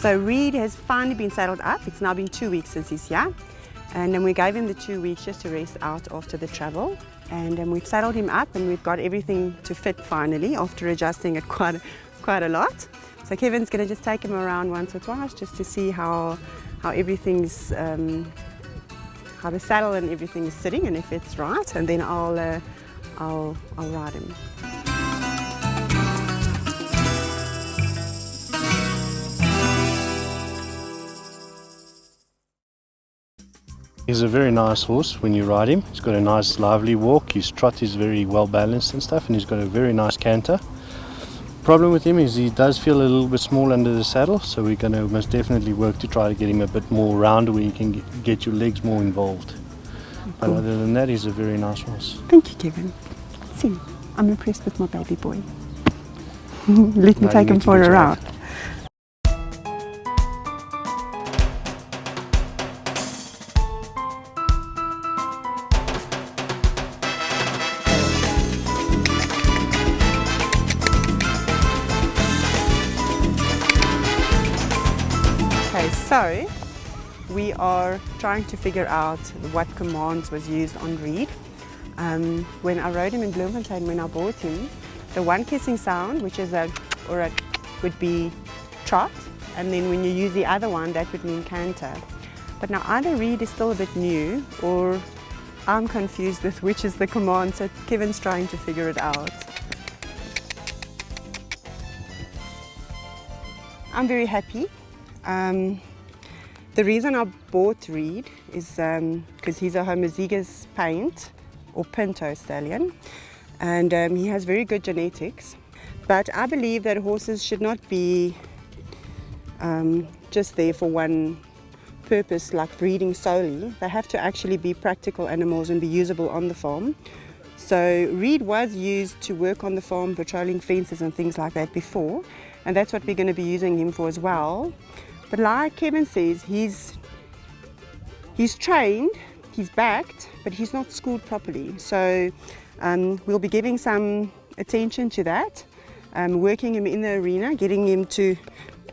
So Reed has finally been saddled up. It's now been 2 weeks since he's here. And then we gave him the 2 weeks just to rest out after the travel. And we've saddled him up and we've got everything to fit finally after adjusting it quite a lot. So Kevin's going to just take him around once or twice just to see how everything's, how the saddle and everything is sitting and if it's right. And then I'll ride him. He's a very nice horse when you ride him. He's got a nice lively walk, his trot is very well balanced and stuff, and he's got a very nice canter. Problem with him is he does feel a little bit small under the saddle, so we're going to most definitely work to try to get him a bit more round where you can get your legs more involved. But other than that, he's a very nice horse. Thank you, Kevin. See, I'm impressed with my baby boy. Let me take him for a ride. Okay, so we are trying to figure out what commands was used on Reed. When I rode him in Bloemfontein, when I bought him, the one kissing sound, which is a would be trot, and then when you use the other one, that would mean canter. But now either Reed is still a bit new, or I'm confused with which is the command, so Kevin's trying to figure it out. I'm very happy. The reason I bought Reed is because he's a homozygous paint or pinto stallion, and he has very good genetics. But I believe that horses should not be just there for one purpose, like breeding solely. They have to actually be practical animals and be usable on the farm. So Reed was used to work on the farm, patrolling fences and things like that before, and that's what we're going to be using him for as well. But like Kevin says, he's trained, he's backed, but he's not schooled properly. So we'll be giving some attention to that, working him in the arena, getting him to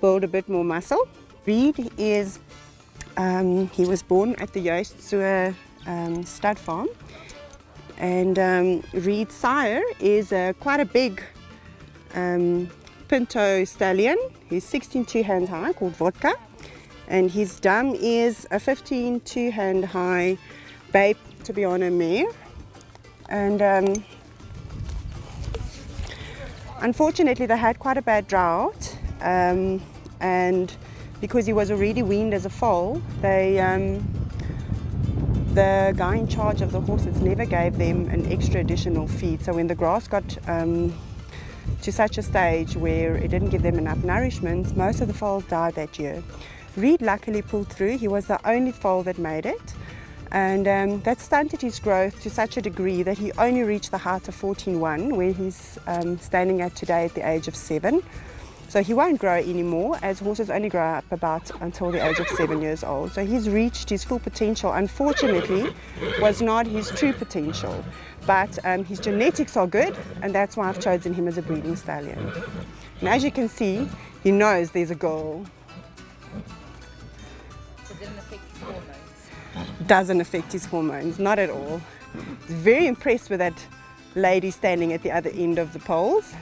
build a bit more muscle. Reed is, he was born at the Joost Zoo stud farm, and Reed's sire is quite a big pinto stallion. He's 16 two-hand high, called Vodka, and his dam is a 15 two-hand high Babe Tobiano mare. And unfortunately they had quite a bad drought, and because he was already weaned as a foal, the guy in charge of the horses never gave them an extra additional feed. So when the grass got to such a stage where it didn't give them enough nourishment, most of the foals died that year. Reed luckily pulled through. He was the only foal that made it, and that stunted his growth to such a degree that he only reached the height of 14.1, where he's standing at today at the age of 7. So he won't grow anymore, as horses only grow up about until the age of 7 years old. So he's reached his full potential. Unfortunately, was not his true potential, but his genetics are good, and that's why I've chosen him as a breeding stallion. And as you can see, he knows there's a goal. So it didn't affect his hormones? Doesn't affect his hormones, not at all. He's very impressed with that lady standing at the other end of the poles.